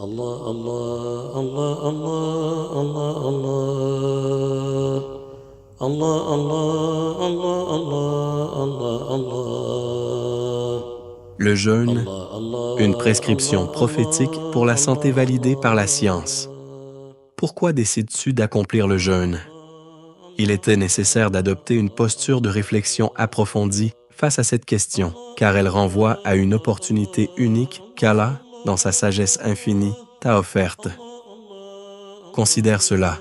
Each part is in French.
Allah, Allah, Allah, Allah, Allah, Allah. Allah, Allah, Allah, Allah, Allah, Allah. Le jeûne, Allah, Allah, une prescription Allah, prophétique pour Allah, la santé Allah, validée par la science. Allah. Pourquoi décides-tu d'accomplir le jeûne? Il était nécessaire d'adopter une posture de réflexion approfondie face à cette question, car elle renvoie à une opportunité unique qu'Allah, dans sa sagesse infinie, t'a offerte. Considère cela.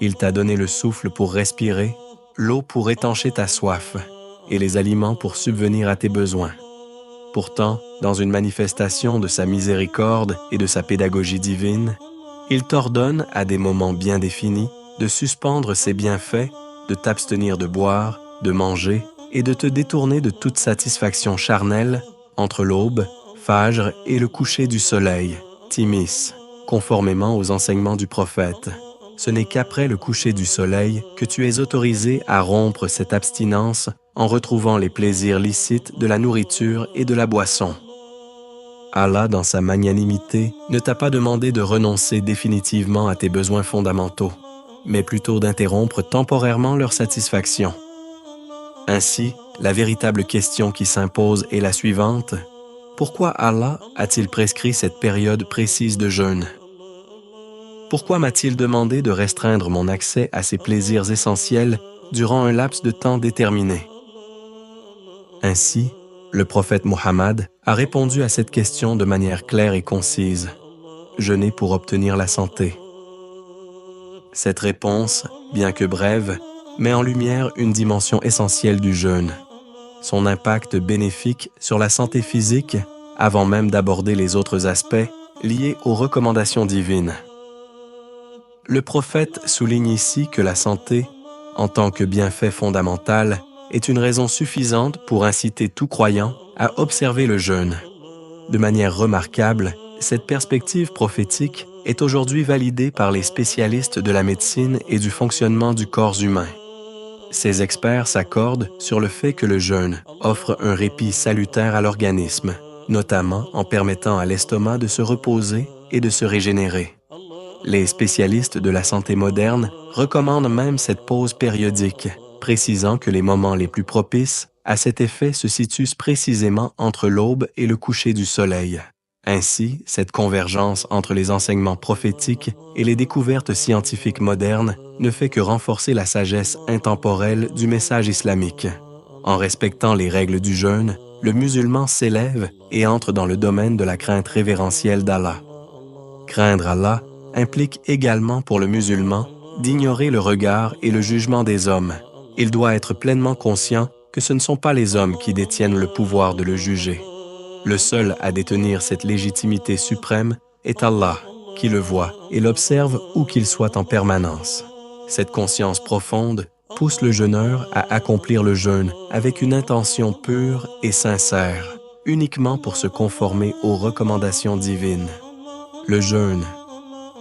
Il t'a donné le souffle pour respirer, l'eau pour étancher ta soif, et les aliments pour subvenir à tes besoins. Pourtant, dans une manifestation de sa miséricorde et de sa pédagogie divine, il t'ordonne, à des moments bien définis, de suspendre ses bienfaits, de t'abstenir de boire, de manger et de te détourner de toute satisfaction charnelle entre l'aube, Fajr, et le coucher du soleil, Timis, conformément aux enseignements du prophète. Ce n'est qu'après le coucher du soleil que tu es autorisé à rompre cette abstinence en retrouvant les plaisirs licites de la nourriture et de la boisson. Allah, dans sa magnanimité, ne t'a pas demandé de renoncer définitivement à tes besoins fondamentaux, mais plutôt d'interrompre temporairement leur satisfaction. Ainsi, la véritable question qui s'impose est la suivante: pourquoi Allah a-t-il prescrit cette période précise de jeûne? Pourquoi m'a-t-il demandé de restreindre mon accès à ces plaisirs essentiels durant un laps de temps déterminé? Ainsi, le prophète Muhammad a répondu à cette question de manière claire et concise: jeûner pour obtenir la santé. Cette réponse, bien que brève, met en lumière une dimension essentielle du jeûne, son impact bénéfique sur la santé physique, avant même d'aborder les autres aspects liés aux recommandations divines. Le prophète souligne ici que la santé, en tant que bienfait fondamental, est une raison suffisante pour inciter tout croyant à observer le jeûne. De manière remarquable, cette perspective prophétique est aujourd'hui validée par les spécialistes de la médecine et du fonctionnement du corps humain. Ces experts s'accordent sur le fait que le jeûne offre un répit salutaire à l'organisme, notamment en permettant à l'estomac de se reposer et de se régénérer. Les spécialistes de la santé moderne recommandent même cette pause périodique, précisant que les moments les plus propices à cet effet se situent précisément entre l'aube et le coucher du soleil. Ainsi, cette convergence entre les enseignements prophétiques et les découvertes scientifiques modernes ne fait que renforcer la sagesse intemporelle du message islamique. En respectant les règles du jeûne, le musulman s'élève et entre dans le domaine de la crainte révérentielle d'Allah. Craindre Allah implique également pour le musulman d'ignorer le regard et le jugement des hommes. Il doit être pleinement conscient que ce ne sont pas les hommes qui détiennent le pouvoir de le juger. Le seul à détenir cette légitimité suprême est Allah, qui le voit et l'observe où qu'il soit en permanence. Cette conscience profonde pousse le jeûneur à accomplir le jeûne avec une intention pure et sincère, uniquement pour se conformer aux recommandations divines. Le jeûne,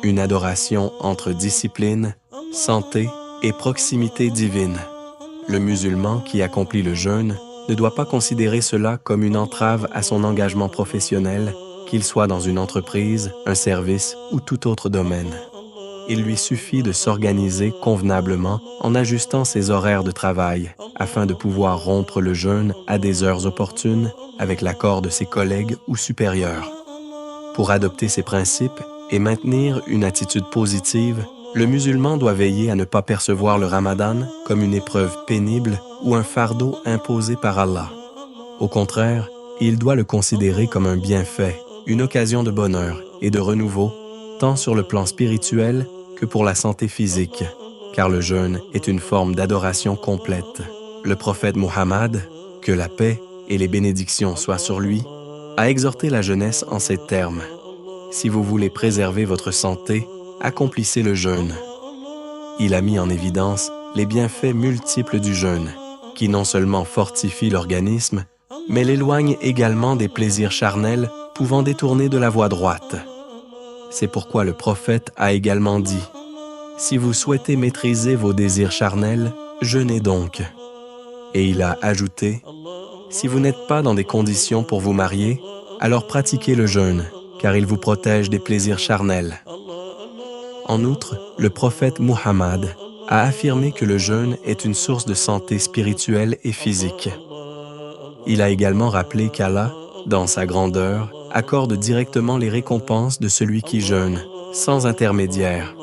une adoration entre discipline, santé et proximité divine. Le musulman qui accomplit le jeûne ne doit pas considérer cela comme une entrave à son engagement professionnel, qu'il soit dans une entreprise, un service ou tout autre domaine. Il lui suffit de s'organiser convenablement en ajustant ses horaires de travail, afin de pouvoir rompre le jeûne à des heures opportunes avec l'accord de ses collègues ou supérieurs. Pour adopter ces principes et maintenir une attitude positive, le musulman doit veiller à ne pas percevoir le Ramadan comme une épreuve pénible ou un fardeau imposé par Allah. Au contraire, il doit le considérer comme un bienfait, une occasion de bonheur et de renouveau, tant sur le plan spirituel que pour la santé physique, car le jeûne est une forme d'adoration complète. Le prophète Muhammad, que la paix et les bénédictions soient sur lui, a exhorté la jeunesse en ces termes: si vous voulez préserver votre santé, accomplissez le jeûne. Il a mis en évidence les bienfaits multiples du jeûne, qui non seulement fortifient l'organisme, mais l'éloignent également des plaisirs charnels pouvant détourner de la voie droite. C'est pourquoi le prophète a également dit: si vous souhaitez maîtriser vos désirs charnels, jeûnez donc. Et il a ajouté: si vous n'êtes pas dans des conditions pour vous marier, alors pratiquez le jeûne, car il vous protège des plaisirs charnels. En outre, le prophète Muhammad a affirmé que le jeûne est une source de santé spirituelle et physique. Il a également rappelé qu'Allah, dans sa grandeur, accorde directement les récompenses de celui qui jeûne, sans intermédiaire.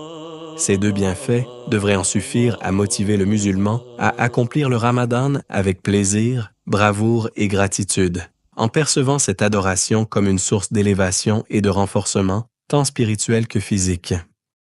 Ces deux bienfaits devraient en suffire à motiver le musulman à accomplir le Ramadan avec plaisir, bravoure et gratitude, en percevant cette adoration comme une source d'élévation et de renforcement, tant spirituel que physique.